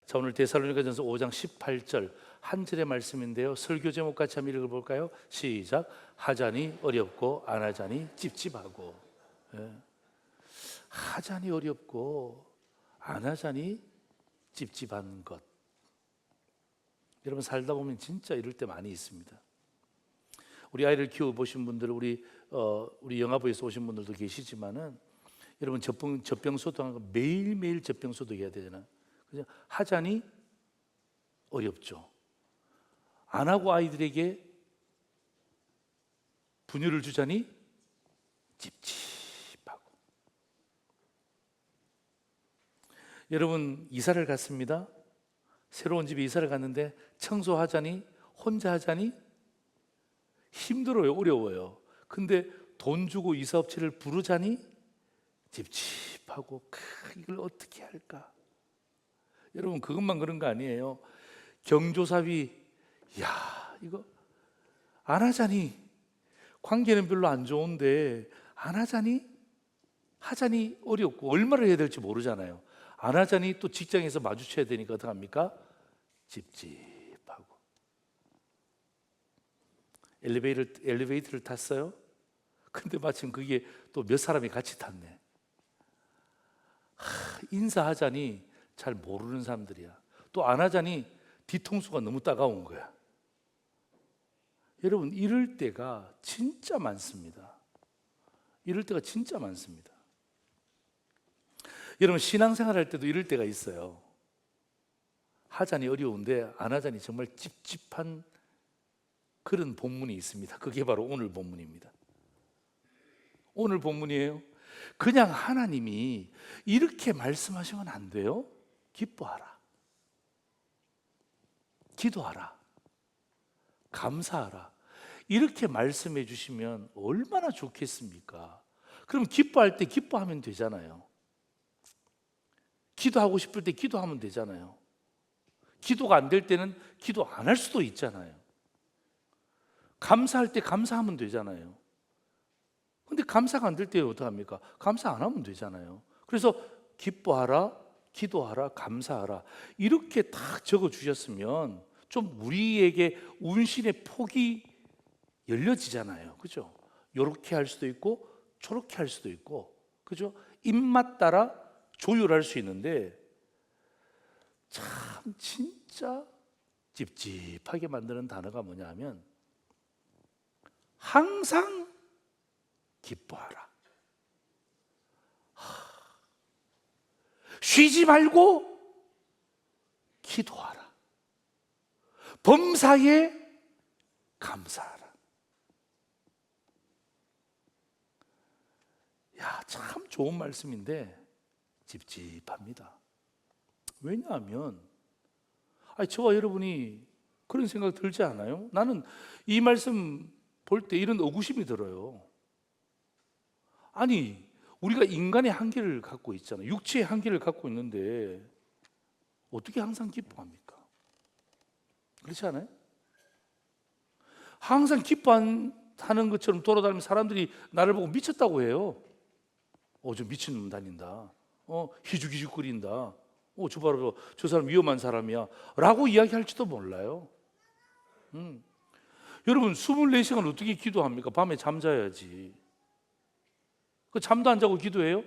자, 오늘 데살로니가전서 5장 18절 한 절의 말씀인데요. 설교 제목 같이 한번 읽어볼까요? 시작. 하자니 어렵고 안 하자니 찝찝하고. 하자니 어렵고 안 하자니 찝찝한 것. 여러분, 살다 보면 진짜 이럴 때 많이 있습니다. 우리 아이를 키워보신 분들, 우리 영화부에서 오신 분들도 계시지만은, 여러분 젖병소독하는 거 매일매일 젖병소독해야 되잖아요. 그죠? 하자니 어렵죠. 안 하고 아이들에게 분유를 주자니 찝찝하고. 여러분, 이사를 갔습니다. 새로운 집에 이사를 갔는데 청소하자니, 혼자 하자니 힘들어요, 어려워요. 근데 돈 주고 이사업체를 부르자니 찝찝하고, 이걸 어떻게 할까? 여러분, 그것만 그런 거 아니에요. 경조사비, 이거 안 하자니, 관계는 별로 안 좋은데 안 하자니, 하자니 어렵고 얼마를 해야 될지 모르잖아요. 안 하자니 또 직장에서 마주쳐야 되니까 어떡합니까? 찝찝하고. 엘리베이터를 탔어요. 근데 마침 그게 또 몇 사람이 같이 탔네. 인사하자니 잘 모르는 사람들이야. 또 안 하자니 뒤통수가 너무 따가운 거야. 여러분, 이럴 때가 진짜 많습니다. 이럴 때가 진짜 많습니다. 여러분, 신앙생활 할 때도 이럴 때가 있어요. 하자니 어려운데 안 하자니 정말 찝찝한 그런 본문이 있습니다. 그게 바로 오늘 본문입니다. 오늘 본문이에요. 그냥 하나님이 이렇게 말씀하시면 안 돼요. 기뻐하라, 기도하라, 감사하라, 이렇게 말씀해 주시면 얼마나 좋겠습니까? 그럼 기뻐할 때 기뻐하면 되잖아요. 기도하고 싶을 때 기도하면 되잖아요. 기도가 안 될 때는 기도 안 할 수도 있잖아요. 감사할 때 감사하면 되잖아요. 근데 감사가 안 될 때 어떡합니까? 감사 안 하면 되잖아요. 그래서 기뻐하라, 기도하라, 감사하라, 이렇게 딱 적어 주셨으면 좀 우리에게 운신의 폭이 열려지잖아요. 그죠? 요렇게 할 수도 있고 저렇게 할 수도 있고, 그죠? 입맛 따라 조율할 수 있는데, 참 진짜 찝찝하게 만드는 단어가 뭐냐 하면 항상 기뻐하라. 쉬지 말고 기도하라. 범사에 감사하라. 참 좋은 말씀인데 찝찝합니다. 왜냐하면 저와 여러분이 그런 생각 들지 않아요? 나는 이 말씀 볼 때 이런 의구심이 들어요. 아니, 우리가 인간의 한계를 갖고 있잖아요. 육체의 한계를 갖고 있는데 어떻게 항상 기뻐합니까? 그렇지 않아요? 항상 기뻐하는 것처럼 돌아다니면 사람들이 나를 보고 미쳤다고 해요. 저 미친놈 다닌다. 희죽희죽거린다. 저 봐라, 저 사람 위험한 사람이야 라고 이야기할지도 몰라요. 여러분, 24시간 어떻게 기도합니까? 밤에 잠자야지. 그 잠도 안 자고 기도해요?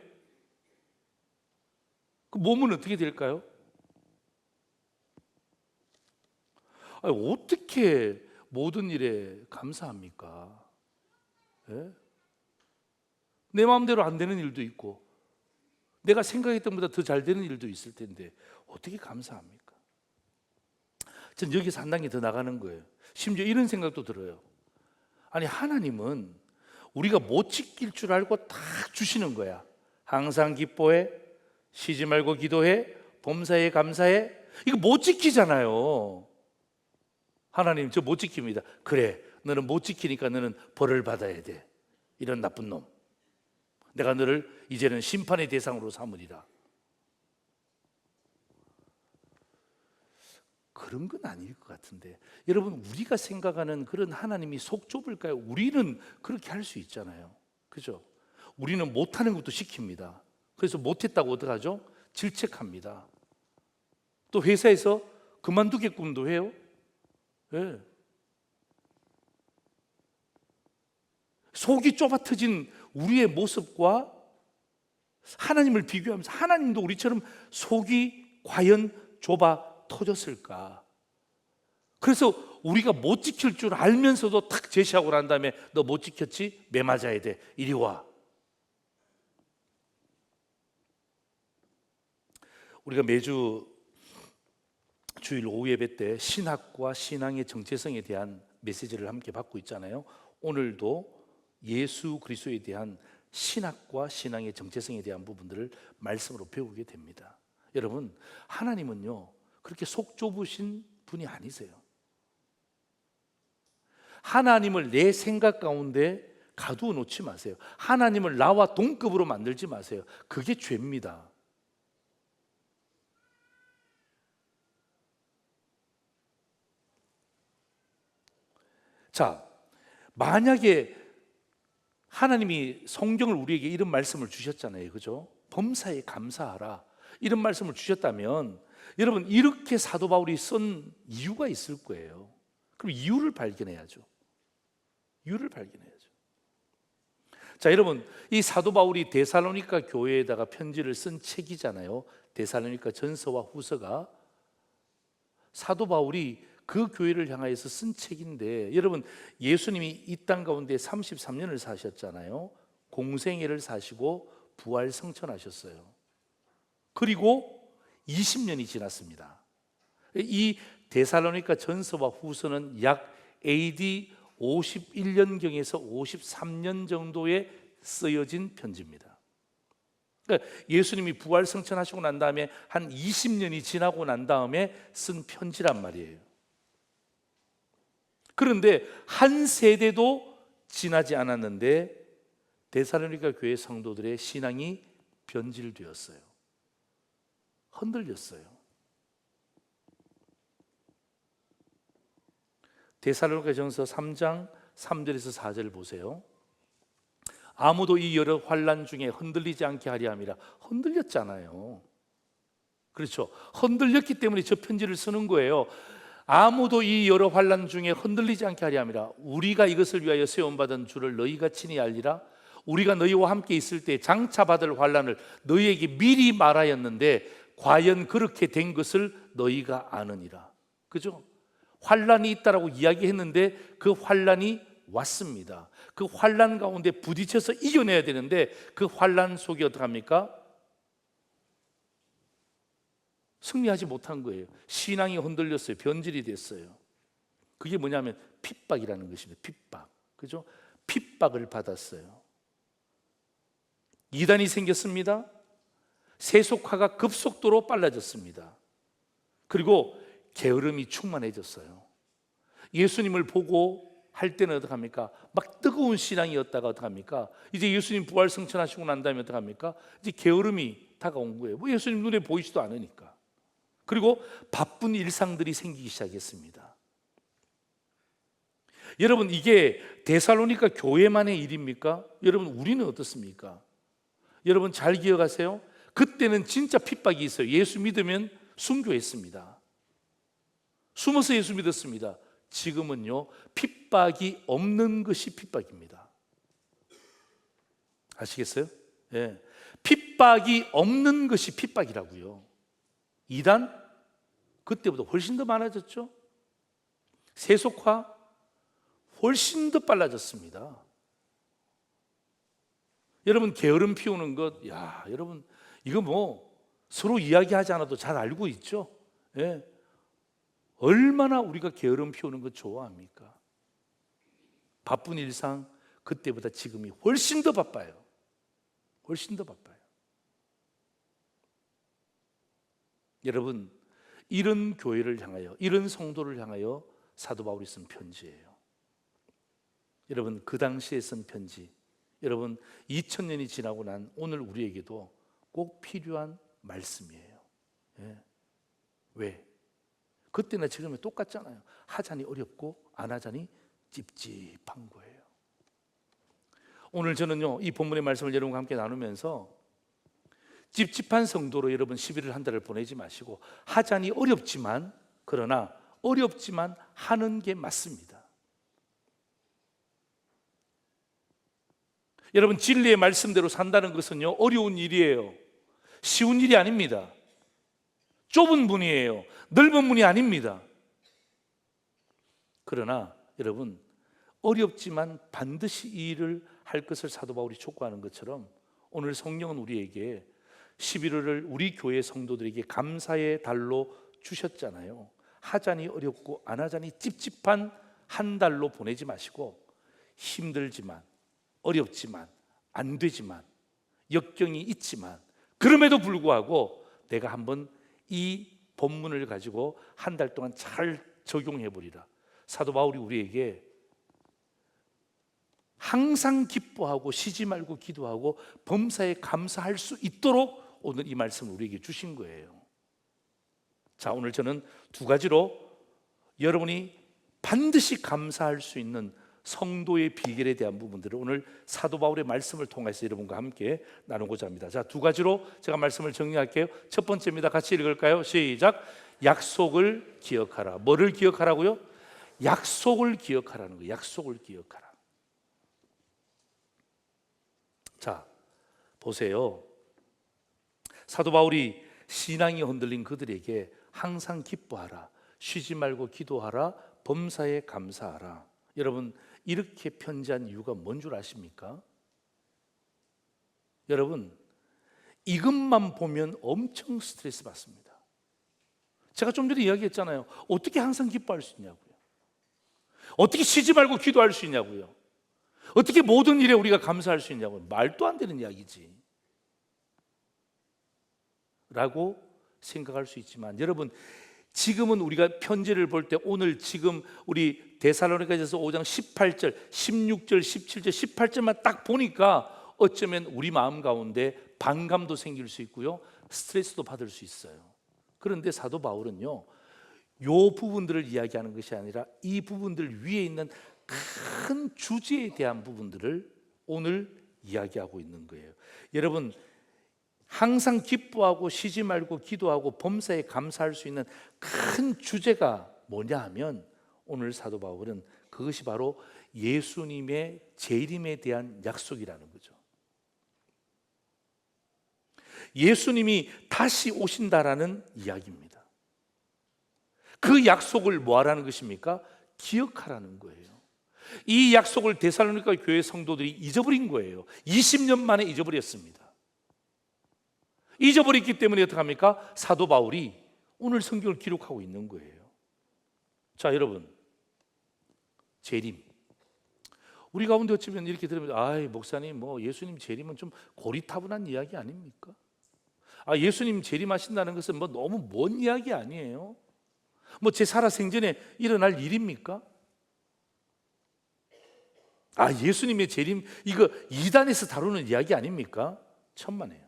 그 몸은 어떻게 될까요? 어떻게 모든 일에 감사합니까? 예? 내 마음대로 안 되는 일도 있고 내가 생각했던 것보다 더 잘 되는 일도 있을 텐데 어떻게 감사합니까? 전 여기서 한 단계 더 나가는 거예요. 심지어 이런 생각도 들어요. 아니, 하나님은 우리가 못 지킬 줄 알고 다 주시는 거야. 항상 기뻐해, 쉬지 말고 기도해, 범사에 감사해. 이거 못 지키잖아요. 하나님, 저 못 지킵니다. 그래, 너는 못 지키니까 너는 벌을 받아야 돼. 이런 나쁜 놈, 내가 너를 이제는 심판의 대상으로 삼으리라. 그런 건 아닐 것 같은데, 여러분, 우리가 생각하는 그런 하나님이 속 좁을까요? 우리는 그렇게 할 수 있잖아요. 그죠? 우리는 못하는 것도 시킵니다. 그래서 못했다고 어떡하죠? 질책합니다. 또 회사에서 그만두게끔도 해요. 예. 속이 좁아터진 우리의 모습과 하나님을 비교하면서 하나님도 우리처럼 속이 과연 좁아 터졌을까? 그래서 우리가 못 지킬 줄 알면서도 탁 제시하고 난 다음에 너 못 지켰지? 매 맞아야 돼. 이리 와. 우리가 매주 주일 오후 예배 때 신학과 신앙의 정체성에 대한 메시지를 함께 받고 있잖아요. 오늘도 예수 그리스도에 대한 신학과 신앙의 정체성에 대한 부분들을 말씀으로 배우게 됩니다. 여러분, 하나님은요 그렇게 속 좁으신 분이 아니세요. 하나님을 내 생각 가운데 가두어 놓지 마세요. 하나님을 나와 동급으로 만들지 마세요. 그게 죄입니다. 자, 만약에 하나님이 성경을 우리에게 이런 말씀을 주셨잖아요. 그죠? 범사에 감사하라. 이런 말씀을 주셨다면 여러분, 이렇게 사도 바울이 쓴 이유가 있을 거예요. 그럼 이유를 발견해야죠. 이유를 발견해야죠. 자, 여러분, 이 사도 바울이 데살로니가 교회에다가 편지를 쓴 책이잖아요. 데살로니가 전서와 후서가 사도 바울이 그 교회를 향하여서 쓴 책인데, 여러분, 예수님이 이 땅 가운데 33년을 사셨잖아요. 공생애를 사시고 부활 성천하셨어요. 그리고 20년이 지났습니다. 이 데살로니가 전서와 후서는 약 AD 51년경에서 53년 정도에 쓰여진 편지입니다. 그러니까 예수님이 부활 성천하시고 난 다음에 한 20년이 지나고 난 다음에 쓴 편지란 말이에요. 그런데 한 세대도 지나지 않았는데 데살로니가 교회 성도들의 신앙이 변질되었어요. 흔들렸어요. 데살로니가전서 3장 3절에서 4절 보세요. 아무도 이 여러 환난 중에 흔들리지 않게 하려 함이라. 흔들렸잖아요. 그렇죠. 흔들렸기 때문에 저 편지를 쓰는 거예요. 아무도 이 여러 환난 중에 흔들리지 않게 하려 함이라. 우리가 이것을 위하여 세움받은 줄을 너희가 친히 알리라. 우리가 너희와 함께 있을 때 장차 받을 환난을 너희에게 미리 말하였는데 과연 그렇게 된 것을 너희가 아느니라. 그죠? 환난이 있다라고 이야기했는데 그 환난이 왔습니다. 그 환난 가운데 부딪혀서 이겨내야 되는데 그 환난 속에 어떻게 합니까? 승리하지 못한 거예요. 신앙이 흔들렸어요. 변질이 됐어요. 그게 뭐냐면 핍박이라는 것입니다. 핍박. 그죠? 핍박을 받았어요. 이단이 생겼습니다. 세속화가 급속도로 빨라졌습니다. 그리고 게으름이 충만해졌어요. 예수님을 보고 할 때는 어떡합니까? 막 뜨거운 신앙이었다가 어떡합니까? 이제 예수님 부활 성천하시고 난 다음에 어떡합니까? 이제 게으름이 다가온 거예요. 뭐 예수님 눈에 보이지도 않으니까. 그리고 바쁜 일상들이 생기기 시작했습니다. 여러분, 이게 데살로니가 교회만의 일입니까? 여러분, 우리는 어떻습니까? 여러분 잘 기억하세요. 그때는 진짜 핍박이 있어요. 예수 믿으면 순교했습니다. 숨어서 예수 믿었습니다. 지금은요, 핍박이 없는 것이 핍박입니다. 아시겠어요? 예. 핍박이 없는 것이 핍박이라고요. 이단? 그때보다 훨씬 더 많아졌죠. 세속화? 훨씬 더 빨라졌습니다. 여러분, 게으름 피우는 것, 야, 여러분, 이거 뭐 서로 이야기하지 않아도 잘 알고 있죠. 예. 얼마나 우리가 게으름 피우는 것 좋아합니까? 바쁜 일상, 그때보다 지금이 훨씬 더 바빠요. 훨씬 더 바빠요. 여러분, 이런 교회를 향하여, 이런 성도를 향하여 사도 바울이 쓴 편지예요. 여러분, 그 당시에 쓴 편지, 여러분 2000년이 지나고 난 오늘 우리에게도 꼭 필요한 말씀이에요. 예. 왜? 그때나 지금이 똑같잖아요. 하자니 어렵고 안 하자니 찝찝한 거예요. 오늘 저는요, 이 본문의 말씀을 여러분과 함께 나누면서 찝찝한 성도로 여러분 11월 한 달을 보내지 마시고 하자니 어렵지만, 그러나 어렵지만 하는 게 맞습니다. 여러분, 진리의 말씀대로 산다는 것은요, 어려운 일이에요. 쉬운 일이 아닙니다. 좁은 문이에요. 넓은 문이 아닙니다. 그러나 여러분, 어렵지만 반드시 이 일을 할 것을 사도 바울이 촉구하는 것처럼 오늘 성령은 우리에게 11월을 우리 교회 성도들에게 감사의 달로 주셨잖아요. 하자니 어렵고 안 하자니 찝찝한 한 달로 보내지 마시고, 힘들지만, 어렵지만, 안 되지만, 역경이 있지만, 그럼에도 불구하고 내가 한번 이 본문을 가지고 한 달 동안 잘 적용해 보리라. 사도 바울이 우리에게 항상 기뻐하고 쉬지 말고 기도하고 범사에 감사할 수 있도록 오늘 이 말씀을 우리에게 주신 거예요. 자, 오늘 저는 두 가지로 여러분이 반드시 감사할 수 있는 성도의 비결에 대한 부분들을 오늘 사도 바울의 말씀을 통해서 여러분과 함께 나누고자 합니다. 자, 두 가지로 제가 말씀을 정리할게요. 첫 번째입니다. 같이 읽을까요? 시작. 약속을 기억하라. 뭐를 기억하라고요? 약속을 기억하라는 거예요. 약속을 기억하라. 자, 보세요. 사도 바울이 신앙이 흔들린 그들에게 항상 기뻐하라, 쉬지 말고 기도하라, 범사에 감사하라. 여러분, 이렇게 편지한 이유가 뭔 줄 아십니까? 여러분, 이것만 보면 엄청 스트레스 받습니다. 제가 좀 전에 이야기했잖아요. 어떻게 항상 기뻐할 수 있냐고요. 어떻게 쉬지 말고 기도할 수 있냐고요. 어떻게 모든 일에 우리가 감사할 수 있냐고요. 말도 안 되는 이야기지 라고 생각할 수 있지만, 여러분, 지금은 우리가 편지를 볼 때 오늘 지금 우리 데살로니가전서 5장 18절, 16절, 17절, 18절만 딱 보니까 어쩌면 우리 마음 가운데 반감도 생길 수 있고요, 스트레스도 받을 수 있어요. 그런데 사도 바울은요, 요 부분들을 이야기하는 것이 아니라 이 부분들 위에 있는 큰 주제에 대한 부분들을 오늘 이야기하고 있는 거예요. 여러분, 항상 기뻐하고 쉬지 말고 기도하고 범사에 감사할 수 있는 큰 주제가 뭐냐 하면, 오늘 사도 바울은 그것이 바로 예수님의 재림에 대한 약속이라는 거죠. 예수님이 다시 오신다라는 이야기입니다. 그 약속을 뭐 하라는 것입니까? 기억하라는 거예요. 이 약속을 데살로니가 교회 성도들이 잊어버린 거예요. 20년 만에 잊어버렸습니다. 잊어버렸기 때문에 어떻게 합니까? 사도 바울이 오늘 성경을 기록하고 있는 거예요. 자, 여러분, 재림, 우리 가운데 어쩌면 이렇게 들으면, 아이 목사님, 뭐 예수님 재림은 좀 고리타분한 이야기 아닙니까? 예수님 재림하신다는 것은 뭐 너무 먼 이야기 아니에요? 뭐 제 살아생전에 일어날 일입니까? 예수님의 재림, 이거 이단에서 다루는 이야기 아닙니까? 천만에요.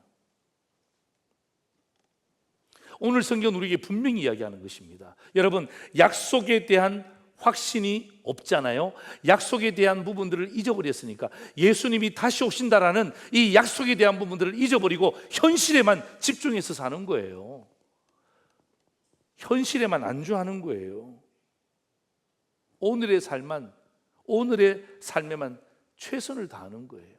오늘 성경은 우리에게 분명히 이야기하는 것입니다. 여러분, 약속에 대한 확신이 없잖아요. 약속에 대한 부분들을 잊어버렸으니까, 예수님이 다시 오신다라는 이 약속에 대한 부분들을 잊어버리고 현실에만 집중해서 사는 거예요. 현실에만 안주하는 거예요. 오늘의 삶에만 최선을 다하는 거예요.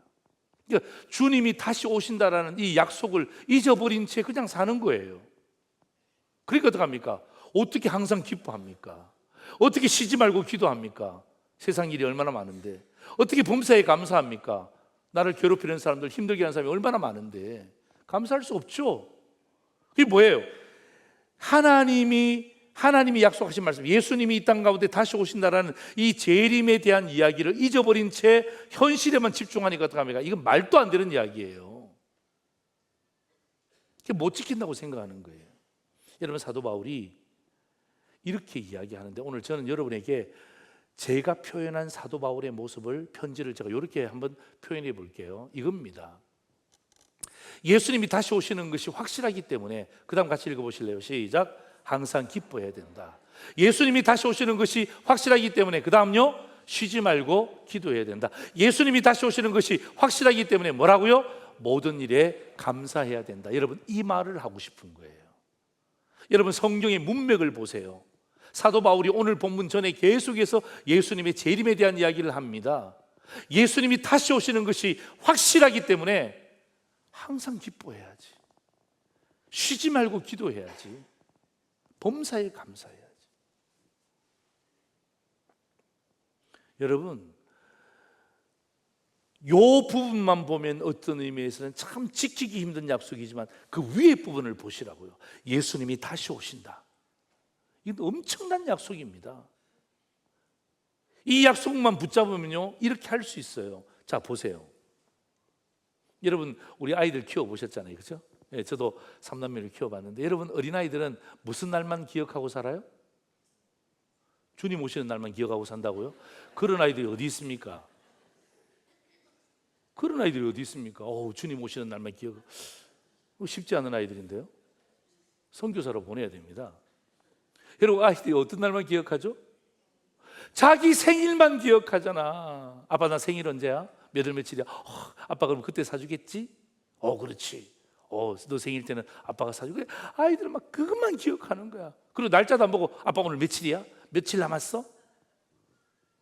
그러니까 주님이 다시 오신다라는 이 약속을 잊어버린 채 그냥 사는 거예요. 그러니까 어떡합니까? 어떻게 항상 기뻐합니까? 어떻게 쉬지 말고 기도합니까? 세상 일이 얼마나 많은데. 어떻게 범사에 감사합니까? 나를 괴롭히는 사람들, 힘들게 하는 사람이 얼마나 많은데 감사할 수 없죠. 그게 뭐예요? 하나님이 약속하신 말씀, 예수님이 이 땅 가운데 다시 오신다라는 이 재림에 대한 이야기를 잊어버린 채 현실에만 집중하니까 어떡합니까? 이건 말도 안 되는 이야기예요. 그게 못 지킨다고 생각하는 거예요. 여러분, 사도 바울이 이렇게 이야기하는데, 오늘 저는 여러분에게 제가 표현한 사도 바울의 모습을, 편지를 제가 이렇게 한번 표현해 볼게요. 이겁니다. 예수님이 다시 오시는 것이 확실하기 때문에, 그 다음 같이 읽어보실래요? 시작. 항상 기뻐해야 된다. 예수님이 다시 오시는 것이 확실하기 때문에 그 다음요, 쉬지 말고 기도해야 된다. 예수님이 다시 오시는 것이 확실하기 때문에 뭐라고요? 모든 일에 감사해야 된다. 여러분, 이 말을 하고 싶은 거예요. 여러분, 성경의 문맥을 보세요. 사도 바울이 오늘 본문 전에 계속해서 예수님의 재림에 대한 이야기를 합니다. 예수님이 다시 오시는 것이 확실하기 때문에 항상 기뻐해야지. 쉬지 말고 기도해야지. 범사에 감사해야지. 여러분, 요 부분만 보면 어떤 의미에서는 참 지키기 힘든 약속이지만 그 위에 부분을 보시라고요. 예수님이 다시 오신다. 이건 엄청난 약속입니다. 이 약속만 붙잡으면요, 이렇게 할 수 있어요. 자, 보세요. 여러분, 우리 아이들 키워보셨잖아요, 그렇죠? 네, 저도 3남매를 키워봤는데, 여러분, 어린아이들은 무슨 날만 기억하고 살아요? 주님 오시는 날만 기억하고 산다고요? 그런 아이들이 어디 있습니까? 그런 아이들이 어디 있습니까? 주님 오시는 날만 기억. 쉽지 않은 아이들인데요. 선교사로 보내야 됩니다. 여러분, 아이들이 어떤 날만 기억하죠? 자기 생일만 기억하잖아. 아빠, 나 생일 언제야? 몇 월 며칠이야? 아빠 그럼 그때 사주겠지? 그렇지. 너 생일 때는 아빠가 사주고. 아이들은 막 그것만 기억하는 거야. 그리고 날짜도 안 보고 아빠 오늘 며칠이야? 며칠 남았어?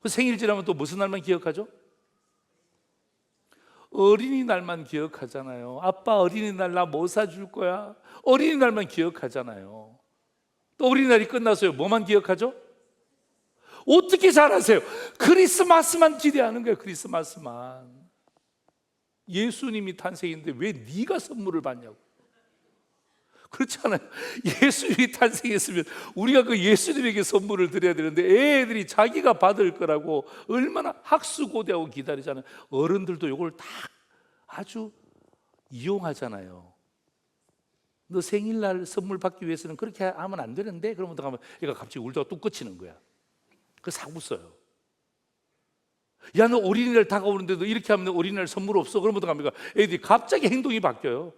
그 생일 지나면 또 무슨 날만 기억하죠? 어린이날만 기억하잖아요. 아빠 어린이날 나 뭐 사줄 거야? 어린이날만 기억하잖아요. 또 어린이날이 끝나서요, 뭐만 기억하죠? 어떻게 잘하세요? 크리스마스만 기대하는 거예요. 크리스마스만. 예수님이 탄생했는데 왜 네가 선물을 받냐고. 그렇잖아요. 예수님이 탄생했으면 우리가 그 예수님에게 선물을 드려야 되는데 애들이 자기가 받을 거라고 얼마나 학수고대하고 기다리잖아요. 어른들도 이걸 다 아주 이용하잖아요. 너 생일날 선물 받기 위해서는 그렇게 하면 안 되는데, 그러면 가면 얘가 갑자기 울다가 뚝 꺼치는 거야. 그 사고 써요. 야, 너 어린이날 다가오는데도 이렇게 하면 어린이날 선물 없어? 그러면 어떡합니까? 애들이 갑자기 행동이 바뀌어요.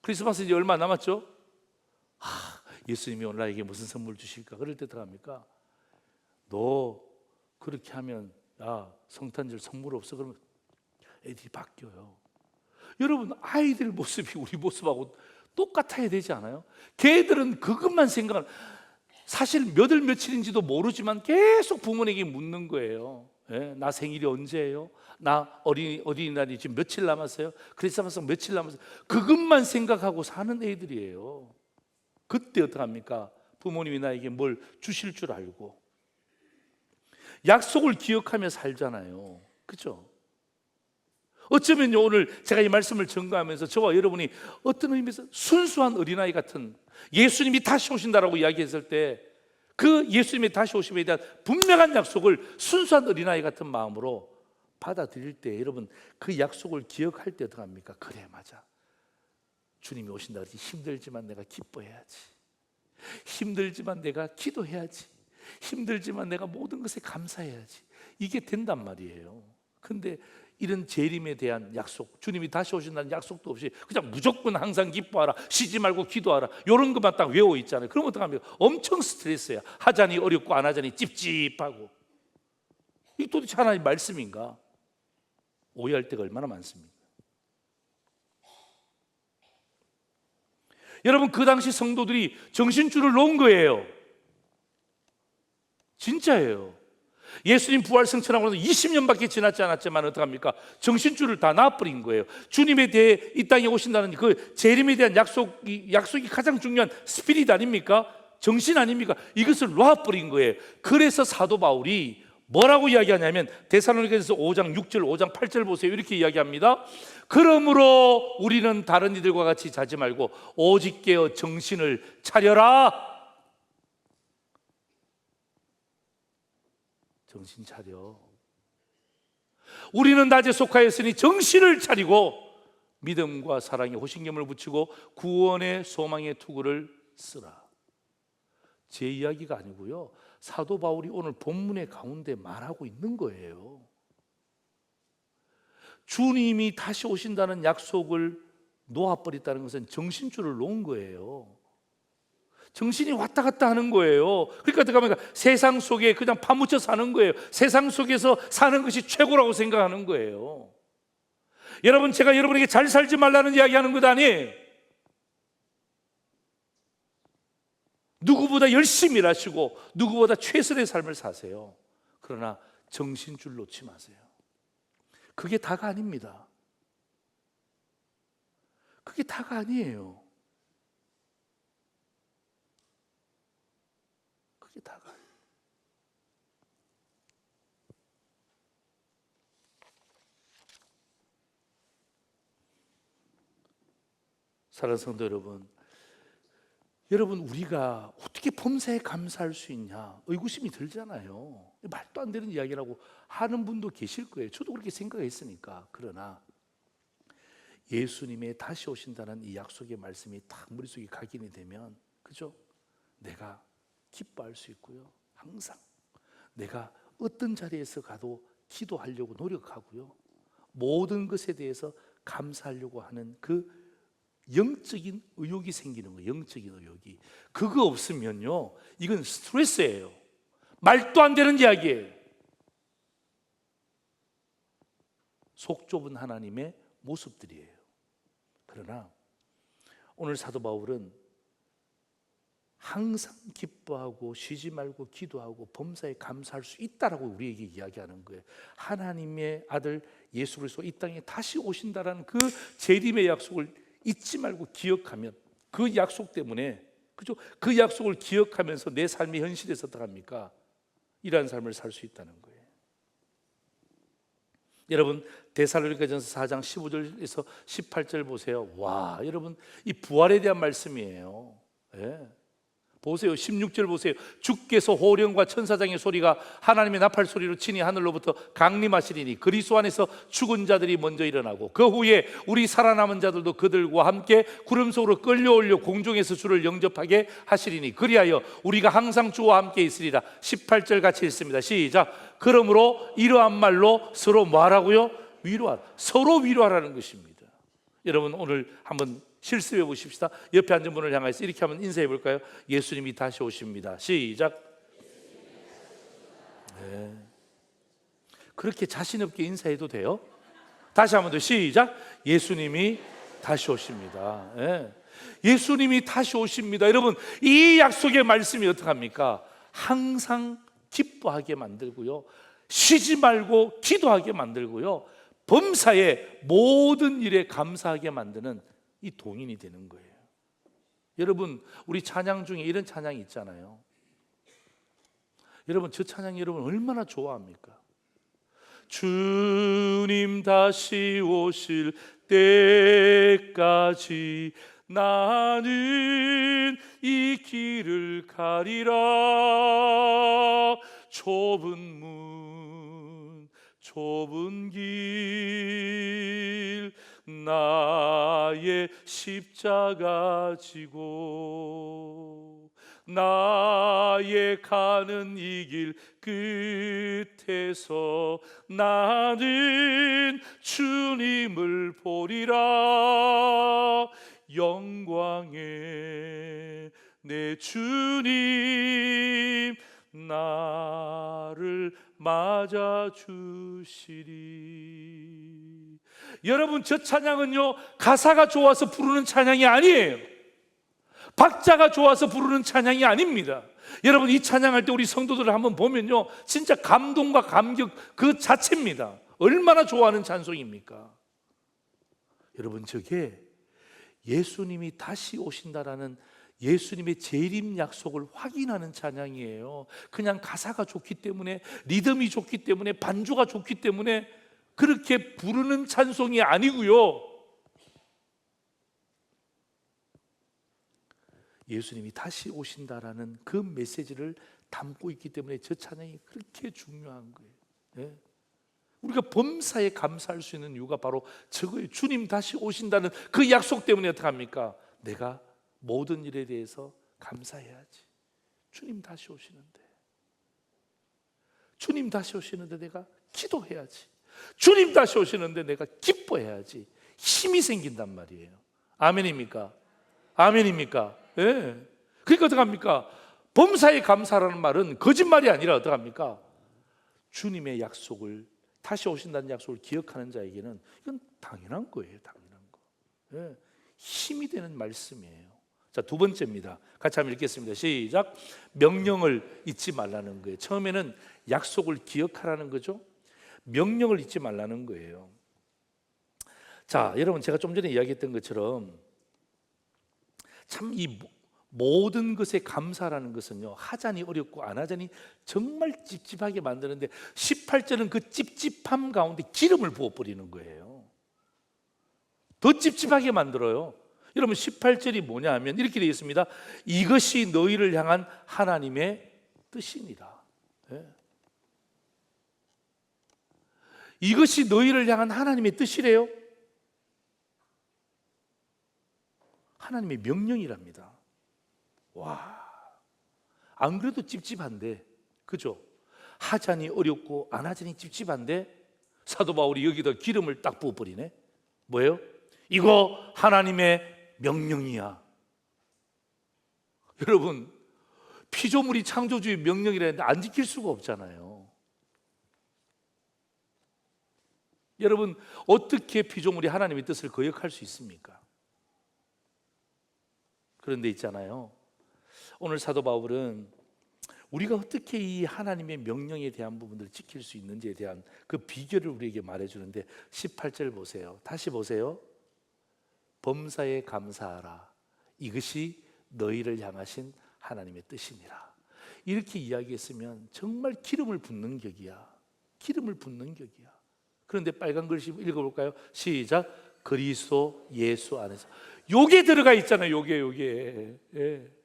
크리스마스 이제 얼마 남았죠? 예수님이 오늘 나에게 무슨 선물 주실까? 그럴 때 어떡합니까? 너 그렇게 하면 성탄절 선물 없어? 그러면 애들이 바뀌어요. 여러분, 아이들 모습이 우리 모습하고 똑같아야 되지 않아요? 걔들은 그것만 생각하는, 사실 몇 월 며칠인지도 모르지만 계속 부모님에게 묻는 거예요. 나 생일이 언제예요? 나 어린이날이 지금 며칠 남았어요? 크리스마스 며칠 남았어요? 그것만 생각하고 사는 애들이에요. 그때 어떡합니까? 부모님이 나에게 뭘 주실 줄 알고 약속을 기억하며 살잖아요. 그렇죠? 어쩌면 오늘 제가 이 말씀을 전가하면서 저와 여러분이 어떤 의미에서 순수한 어린아이 같은, 예수님이 다시 오신다라고 이야기했을 때 그 예수님이 다시 오심에 대한 분명한 약속을 순수한 어린아이 같은 마음으로 받아들일 때, 여러분, 그 약속을 기억할 때 어떡합니까? 그래, 맞아. 주님이 오신다 그러지. 힘들지만 내가 기뻐해야지. 힘들지만 내가 기도해야지. 힘들지만 내가 모든 것에 감사해야지. 이게 된단 말이에요. 근데 이런 재림에 대한 약속, 주님이 다시 오신다는 약속도 없이 그냥 무조건 항상 기뻐하라, 쉬지 말고 기도하라, 이런 것만 딱 외워 있잖아요. 그러면 어떡합니까? 엄청 스트레스야. 하자니 어렵고 안 하자니 찝찝하고. 이게 도대체 하나님의 말씀인가? 오해할 때가 얼마나 많습니까? 여러분, 그 당시 성도들이 정신줄을 놓은 거예요. 진짜예요. 예수님 부활 승천하고 나서 20년밖에 지나지 않았지만 어떡합니까? 정신줄을 다 놔버린 거예요. 주님에 대해 이 땅에 오신다는 그 재림에 대한 약속이 가장 중요한 스피릿 아닙니까? 정신 아닙니까? 이것을 놔버린 거예요. 그래서 사도 바울이 뭐라고 이야기하냐면 데살로니가서 5장 6절 5장 8절 보세요. 이렇게 이야기합니다. 그러므로 우리는 다른 이들과 같이 자지 말고 오직 깨어 정신을 차려라. 정신 차려. 우리는 낮에 속하였으니 정신을 차리고 믿음과 사랑에 호신경을 붙이고 구원의 소망의 투구를 쓰라. 제 이야기가 아니고요, 사도 바울이 오늘 본문의 가운데 말하고 있는 거예요. 주님이 다시 오신다는 약속을 놓아버렸다는 것은 정신줄을 놓은 거예요. 정신이 왔다 갔다 하는 거예요. 그러니까 어떡합니까? 세상 속에 그냥 파묻혀 사는 거예요. 세상 속에서 사는 것이 최고라고 생각하는 거예요. 여러분, 제가 여러분에게 잘 살지 말라는 이야기하는 것 아니에요. 누구보다 열심히 일하시고 누구보다 최선의 삶을 사세요. 그러나 정신줄 놓지 마세요. 그게 다가 아닙니다. 그게 다가 아니에요. 그게 다가 아니에요. 사랑하는 성도 여러분, 우리가 어떻게 범사에 감사할 수 있냐 의구심이 들잖아요. 말도 안 되는 이야기라고 하는 분도 계실 거예요. 저도 그렇게 생각했으니까. 그러나 예수님의 다시 오신다는 이 약속의 말씀이 딱 머릿속에 각인이 되면, 그죠? 내가 기뻐할 수 있고요. 항상 내가 어떤 자리에서 가도 기도하려고 노력하고요. 모든 것에 대해서 감사하려고 하는 그 영적인 의욕이 생기는 거예요. 영적인 의욕이. 그거 없으면요, 이건 스트레스예요. 말도 안 되는 이야기예요. 속 좁은 하나님의 모습들이에요. 그러나 오늘 사도 바울은 항상 기뻐하고 쉬지 말고 기도하고 범사에 감사할 수 있다라고 우리에게 이야기하는 거예요. 하나님의 아들 예수 그리스도 이 땅에 다시 오신다라는 그 재림의 약속을 잊지 말고 기억하면, 그 약속 때문에, 그죠? 그 약속을 기억하면서 내 삶의 현실에서 어떡합니까? 이러한 삶을 살 수 있다는 거예요. 여러분, 데살로니가전서 4장 15절에서 18절 보세요. 와, 여러분, 이 부활에 대한 말씀이에요. 예. 보세요. 16절 보세요. 주께서 호령과 천사장의 소리가 하나님의 나팔 소리로 치니 하늘로부터 강림하시리니 그리스도 안에서 죽은 자들이 먼저 일어나고 그 후에 우리 살아남은 자들도 그들과 함께 구름 속으로 끌려올려 공중에서 주를 영접하게 하시리니 그리하여 우리가 항상 주와 함께 있으리라. 18절 같이 읽습니다. 시작. 그러므로 이러한 말로 서로 뭐하라고요? 위로하라. 서로 위로하라는 것입니다. 여러분, 오늘 한번 실습해 보십시다. 옆에 앉은 분을 향해서 이렇게 한번 인사해 볼까요? 예수님이 다시 오십니다. 시작. 네. 그렇게 자신 없게 인사해도 돼요. 다시 한번 더 시작. 예수님이 다시 오십니다. 네. 예수님이 다시 오십니다. 여러분, 이 약속의 말씀이 어떡합니까? 항상 기뻐하게 만들고요, 쉬지 말고 기도하게 만들고요, 범사에 모든 일에 감사하게 만드는 이 동인이 되는 거예요. 여러분, 우리 찬양 중에 이런 찬양이 있잖아요. 여러분, 저 찬양 여러분 얼마나 좋아합니까? 주님 다시 오실 때까지 나는 이 길을 가리라. 좁은 문, 좁은 길, 나의 십자가 지고 나의 가는 이 길 끝에서 나는 주님을 보리라. 영광의 내 주님 나를 맞아 주시리. 여러분, 저 찬양은요, 가사가 좋아서 부르는 찬양이 아니에요. 박자가 좋아서 부르는 찬양이 아닙니다. 여러분, 이 찬양할 때 우리 성도들을 한번 보면요, 진짜 감동과 감격 그 자체입니다. 얼마나 좋아하는 찬송입니까? 여러분, 저게 예수님이 다시 오신다라는 예수님의 재림 약속을 확인하는 찬양이에요. 그냥 가사가 좋기 때문에, 리듬이 좋기 때문에, 반주가 좋기 때문에 그렇게 부르는 찬송이 아니고요, 예수님이 다시 오신다라는 그 메시지를 담고 있기 때문에 저 찬양이 그렇게 중요한 거예요. 네? 우리가 범사에 감사할 수 있는 이유가 바로 저거예요. 주님 다시 오신다는 그 약속 때문에 어떻게 합니까? 내가 모든 일에 대해서 감사해야지. 주님 다시 오시는데, 주님 다시 오시는데 내가 기도해야지. 주님 다시 오시는데 내가 기뻐해야지. 힘이 생긴단 말이에요. 아멘입니까? 아멘입니까? 예. 네. 그러니까 어떡합니까? 범사에 감사라는 말은 거짓말이 아니라 어떡합니까? 주님의 약속을 다시 오신다는 약속을 기억하는 자에게는 이건 당연한 거예요. 당연한 거. 예, 힘이 되는 말씀이에요. 자, 두 번째입니다. 같이 한번 읽겠습니다. 시작. 명령을 잊지 말라는 거예요. 처음에는 약속을 기억하라는 거죠. 명령을 잊지 말라는 거예요. 자, 여러분, 제가 좀 전에 이야기했던 것처럼 참 이 모든 것에 감사라는 것은요, 하자니 어렵고 안 하자니 정말 찝찝하게 만드는데 18절은 그 찝찝함 가운데 기름을 부어버리는 거예요. 더 찝찝하게 만들어요. 여러분, 18절이 뭐냐 하면 이렇게 되어 있습니다. 이것이 너희를 향한 하나님의 뜻이니라. 예. 이것이 너희를 향한 하나님의 뜻이래요. 하나님의 명령이랍니다. 와, 안 그래도 찝찝한데, 그죠? 하자니 어렵고 안 하자니 찝찝한데 사도 바울이 여기다 기름을 딱 부어버리네. 뭐예요? 이거 하나님의 명령이야. 여러분, 피조물이 창조주의 명령이라는데 안 지킬 수가 없잖아요. 여러분, 어떻게 피조물이 하나님의 뜻을 거역할 수 있습니까? 그런데 있잖아요, 오늘 사도 바울은 우리가 어떻게 이 하나님의 명령에 대한 부분들을 지킬 수 있는지에 대한 그 비결을 우리에게 말해주는데 18절 보세요. 다시 보세요. 범사에 감사하라. 이것이 너희를 향하신 하나님의 뜻이니라. 이렇게 이야기했으면 정말 기름을 붓는 격이야. 기름을 붓는 격이야. 그런데 빨간 글씨 읽어볼까요? 시작. 그리스도 예수 안에서. 요게 들어가 있잖아요. 요게. 예.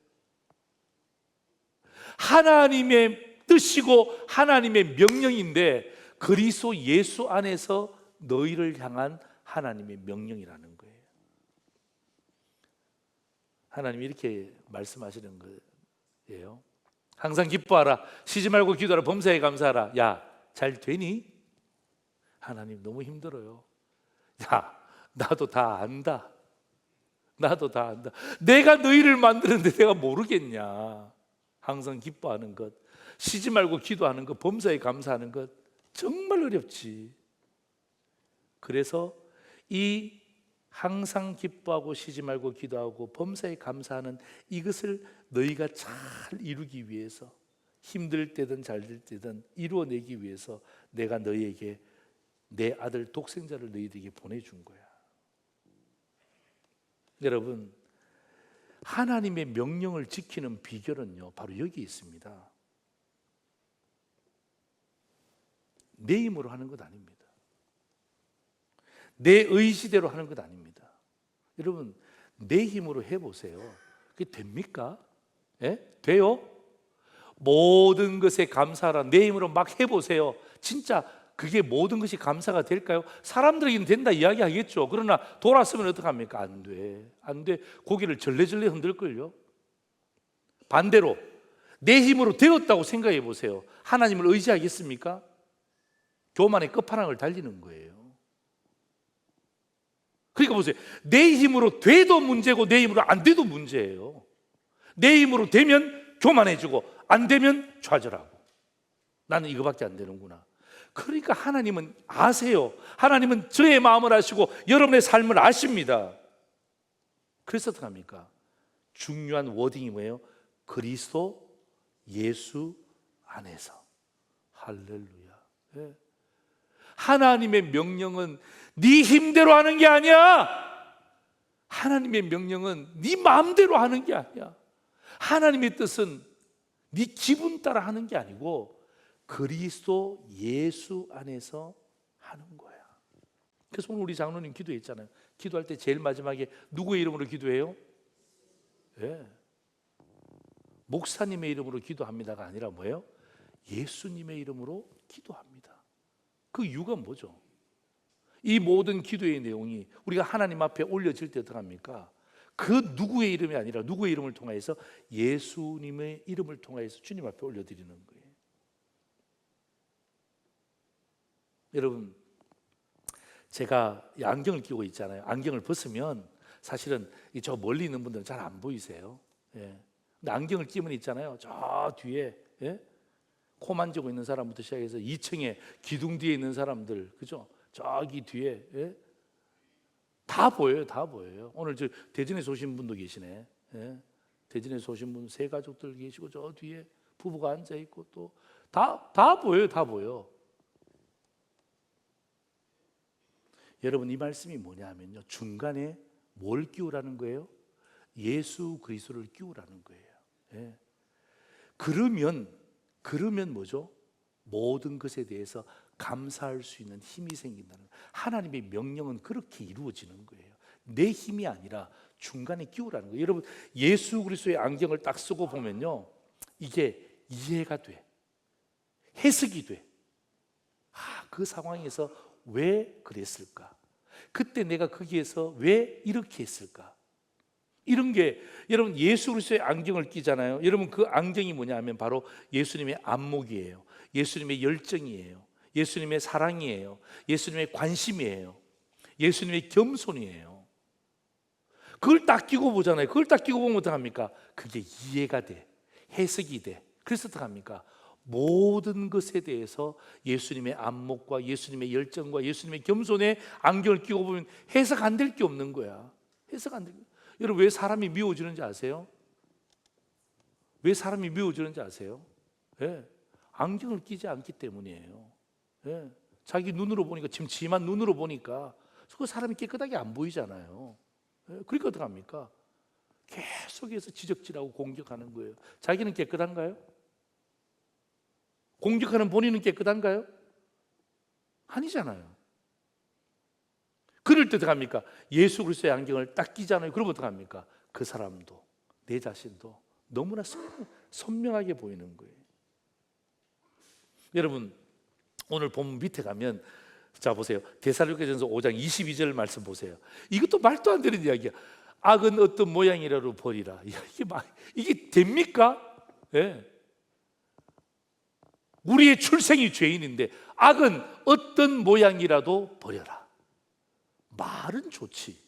하나님의 뜻이고 하나님의 명령인데 그리스도 예수 안에서 너희를 향한 하나님의 명령이라는 거예요. 하나님이 이렇게 말씀하시는 거예요. 항상 기뻐하라. 쉬지 말고 기도하라. 범사에 감사하라. 야, 잘 되니? 하나님 너무 힘들어요. 야, 나도 다 안다. 나도 다 안다. 내가 너희를 만드는데 내가 모르겠냐. 항상 기뻐하는 것, 쉬지 말고 기도하는 것, 범사에 감사하는 것 정말 어렵지. 그래서 이 항상 기뻐하고 쉬지 말고 기도하고 범사에 감사하는 이것을 너희가 잘 이루기 위해서, 힘들 때든 잘 될 때든 이루어내기 위해서 내가 너희에게 내 아들 독생자를 너희들에게 보내준 거야. 여러분, 하나님의 명령을 지키는 비결은요, 바로 여기 있습니다. 내 힘으로 하는 것 아닙니다. 내 의지대로 하는 것 아닙니다. 여러분, 내 힘으로 해보세요. 그게 됩니까? 예? 돼요? 모든 것에 감사하라. 내 힘으로 막 해보세요. 진짜 그게 모든 것이 감사가 될까요? 사람들에게는 된다 이야기하겠죠. 그러나 돌았으면 어떡합니까? 안 돼. 안 돼. 고개를 절레절레 흔들걸요. 반대로 내 힘으로 되었다고 생각해 보세요. 하나님을 의지하겠습니까? 교만의 끝판왕을 달리는 거예요. 그러니까 보세요. 내 힘으로 돼도 문제고 내 힘으로 안 돼도 문제예요. 내 힘으로 되면 교만해지고 안 되면 좌절하고, 나는 이거밖에 안 되는구나. 그러니까 하나님은 아세요. 하나님은 저의 마음을 아시고 여러분의 삶을 아십니다. 그래서 어떻게 합니까? 중요한 워딩이 뭐예요? 그리스도 예수 안에서. 할렐루야. 네. 하나님의 명령은 네 힘대로 하는 게 아니야. 하나님의 명령은 네 마음대로 하는 게 아니야. 하나님의 뜻은 네 기분 따라 하는 게 아니고 그리스도 예수 안에서 하는 거야. 그래서 오늘 우리 장로님 기도했잖아요. 기도할 때 제일 마지막에 누구의 이름으로 기도해요? 네. 목사님의 이름으로 기도합니다가 아니라 뭐예요? 예수님의 이름으로 기도합니다. 그 이유가 뭐죠? 이 모든 기도의 내용이 우리가 하나님 앞에 올려질 때 어떻게 합니까? 그 누구의 이름이 아니라 누구의 이름을 통하여서 예수님의 이름을 통하여서 주님 앞에 올려드리는 거예요. 여러분, 제가 안경을 끼고 있잖아요. 안경을 벗으면 사실은 저 멀리 있는 분들은 잘 안 보이세요. 예. 근데 안경을 끼면 있잖아요. 저 뒤에, 예? 코 만지고 있는 사람부터 시작해서 2층에 기둥 뒤에 있는 사람들, 그죠? 저기 뒤에, 예? 다 보여요, 다 보여요. 오늘 저 대전에서 오신 분도 계시네. 예? 대전에서 오신 분 세 가족들 계시고 저 뒤에 부부가 앉아 있고 또 다 보여요, 다 보여. 여러분, 이 말씀이 뭐냐 하면요, 중간에 뭘 끼우라는 거예요? 예수 그리스도를 끼우라는 거예요. 예. 그러면 뭐죠? 모든 것에 대해서 감사할 수 있는 힘이 생긴다는 거예요. 하나님의 명령은 그렇게 이루어지는 거예요. 내 힘이 아니라 중간에 끼우라는 거예요. 여러분, 예수 그리스도의 안경을 딱 쓰고 보면요, 이게 이해가 돼, 해석이 돼. 그 상황에서 왜 그랬을까? 그때 내가 거기에서 왜 이렇게 했을까? 이런 게, 여러분, 예수 그리스도의 안경을 끼잖아요. 여러분, 그 안경이 뭐냐 하면 바로 예수님의 안목이에요. 예수님의 열정이에요. 예수님의 사랑이에요. 예수님의 관심이에요. 예수님의 겸손이에요. 그걸 딱 끼고 보잖아요. 그걸 딱 끼고 보면 어떡합니까? 그게 이해가 돼, 해석이 돼. 그래서 어떡합니까? 모든 것에 대해서 예수님의 안목과 예수님의 열정과 예수님의 겸손의 안경을 끼고 보면 해석 안 될 게 없는 거야. 해석 안 될 게. 여러분, 왜 사람이 미워지는지 아세요? 왜 사람이 미워지는지 아세요? 예, 안경을 끼지 않기 때문이에요. 예, 자기 눈으로 보니까, 지금 지만 눈으로 보니까 그 사람이 깨끗하게 안 보이잖아요. 예, 그러니까 어떡합니까? 계속해서 지적질하고 공격하는 거예요. 자기는 깨끗한가요? 공격하는 본인은 깨끗한가요? 아니잖아요. 그럴 때 어떡합니까? 예수 그리스도의 안경을 딱 끼잖아요. 그러면 어떡합니까? 그 사람도, 내 자신도 너무나 선명하게 보이는 거예요. 여러분, 오늘 본문 밑에 가면, 자 보세요, 데살로니가전서 5장 22절 말씀 보세요. 이것도 말도 안 되는 이야기야. 악은 어떤 모양이라도 버리라. 이게 됩니까? 예. 우리의 출생이 죄인인데 악은 어떤 모양이라도 버려라. 말은 좋지.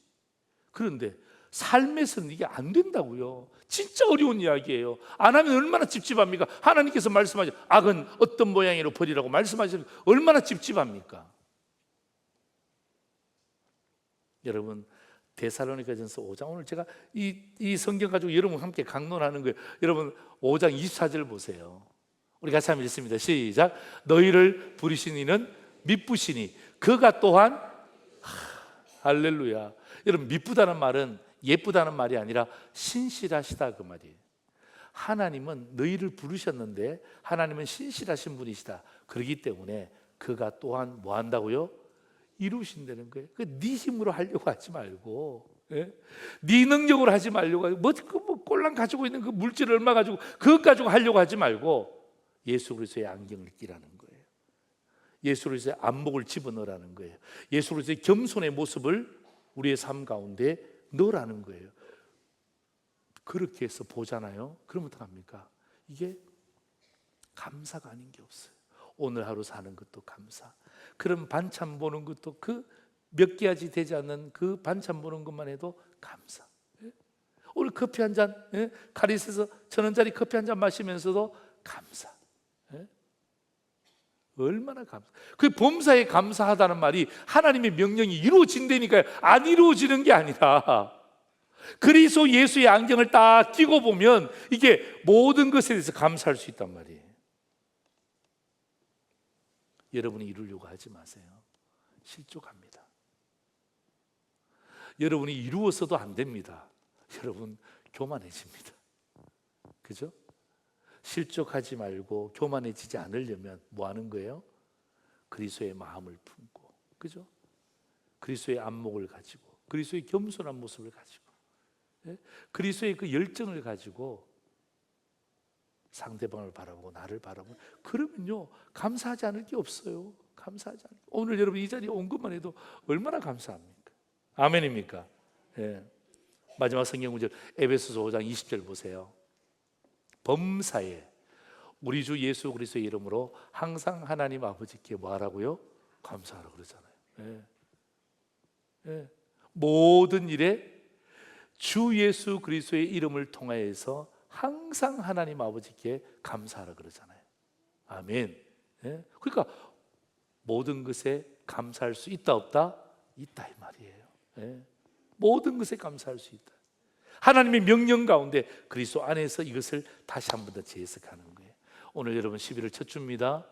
그런데 삶에서는 이게 안 된다고요. 진짜 어려운 이야기예요. 안 하면 얼마나 찝찝합니까? 하나님께서 말씀하죠. 악은 어떤 모양으로 버리라고 말씀하시는, 얼마나 찝찝합니까? 여러분, 데살로니가전서 5장, 오늘 제가 이 성경 가지고 여러분 함께 강론하는 거예요. 여러분, 5장 24절 보세요. 우리 같이 한번 읽습니다. 시작. 너희를 부르신 이는 미쁘시니 그가 또한, 할렐루야. 여러분, 미쁘다는 말은 예쁘다는 말이 아니라 신실하시다, 그 말이에요. 하나님은 너희를 부르셨는데 하나님은 신실하신 분이시다. 그렇기 때문에 그가 또한 뭐 한다고요? 이루신다는 거예요. 네 힘으로 하려고 하지 말고, 예? 네 능력으로 하지 말려고 하고, 뭐 꼴랑 가지고 있는 그 물질을 얼마 가지고 그것 가지고 하려고 하지 말고 예수 그리스도의 안경을 끼라는 거예요. 예수 그리스도의 안목을 집어넣으라는 거예요. 예수 그리스도의 겸손의 모습을 우리의 삶 가운데 넣으라는 거예요. 그렇게 해서 보잖아요. 그러면 어떡합니까? 이게 감사가 아닌 게 없어요. 오늘 하루 사는 것도 감사, 그런 반찬 보는 것도, 그 몇 개아지 되지 않는 그 반찬 보는 것만 해도 감사. 오늘 커피 한 잔, 카리스에서 1,000원짜리 커피 한 잔 마시면서도 감사. 얼마나 감사. 그 범사에 감사하다는 말이 하나님의 명령이 이루어진다니까요. 안 이루어지는 게 아니라 그리스도 예수의 안경을 딱 끼고 보면 이게 모든 것에 대해서 감사할 수 있단 말이에요. 여러분이 이루려고 하지 마세요. 실족합니다. 여러분이 이루어서도 안 됩니다. 여러분, 교만해집니다. 그죠? 실족하지 말고 교만해지지 않으려면 뭐 하는 거예요? 그리스도의 마음을 품고, 그죠? 그리스도의 안목을 가지고, 그리스도의 겸손한 모습을 가지고, 그리스도의 그 열정을 가지고 상대방을 바라보고 나를 바라보고, 그러면요 감사하지 않을 게 없어요. 감사하지 않을 게. 오늘 여러분 이 자리에 온 것만 해도 얼마나 감사합니까? 아멘입니까? 예. 마지막 성경 구절 에베소서 5장 20절 보세요. 범사에 우리 주 예수 그리스도의 이름으로 항상 하나님 아버지께 뭐 하라고요? 감사하라고 그러잖아요. 예. 예. 모든 일에 주 예수 그리스도의 이름을 통하여서 항상 하나님 아버지께 감사하라 그러잖아요. 아멘. 예? 그러니까 모든 것에 감사할 수 있다 없다? 있다 이 말이에요. 예? 모든 것에 감사할 수 있다. 하나님의 명령 가운데 그리스도 안에서 이것을 다시 한 번 더 재해석하는 거예요. 오늘 여러분 11월 첫 주입니다.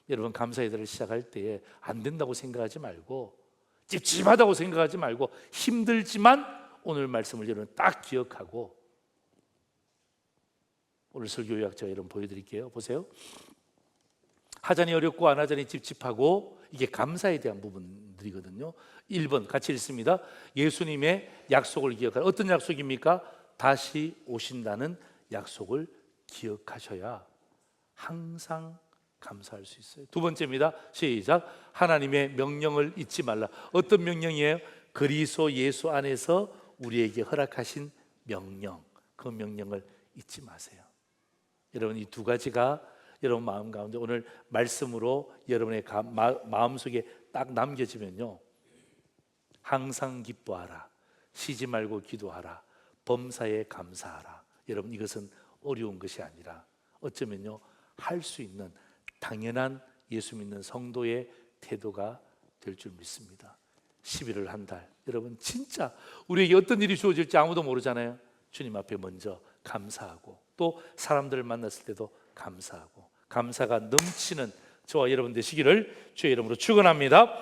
여러분 감사의 달을 시작할 때에 안 된다고 생각하지 말고, 찝찝하다고 생각하지 말고, 힘들지만 오늘 말씀을 여러분 딱 기억하고, 오늘 설교 요약 제가 여러분 보여드릴게요. 보세요. 하자니 어렵고 안 하자니 찝찝하고, 이게 감사에 대한 부분들이거든요. 1번 같이 읽습니다. 예수님의 약속을 기억하라. 어떤 약속입니까? 다시 오신다는 약속을 기억하셔야 항상 감사할 수 있어요. 두 번째입니다. 시작. 하나님의 명령을 잊지 말라. 어떤 명령이에요? 그리스도 예수 안에서 우리에게 허락하신 명령, 그 명령을 잊지 마세요. 여러분 이 두 가지가 여러분 마음 가운데 오늘 말씀으로 여러분의 마음속에 딱 남겨지면요, 항상 기뻐하라, 쉬지 말고 기도하라, 범사에 감사하라. 여러분 이것은 어려운 것이 아니라 어쩌면요 할 수 있는 당연한 예수 믿는 성도의 태도가 될 줄 믿습니다. 11월 한 달 여러분 진짜 우리에게 어떤 일이 주어질지 아무도 모르잖아요. 주님 앞에 먼저 감사하고, 또 사람들을 만났을 때도 감사하고, 감사가 넘치는 저와 여러분 되시기를 주의 이름으로 축원합니다.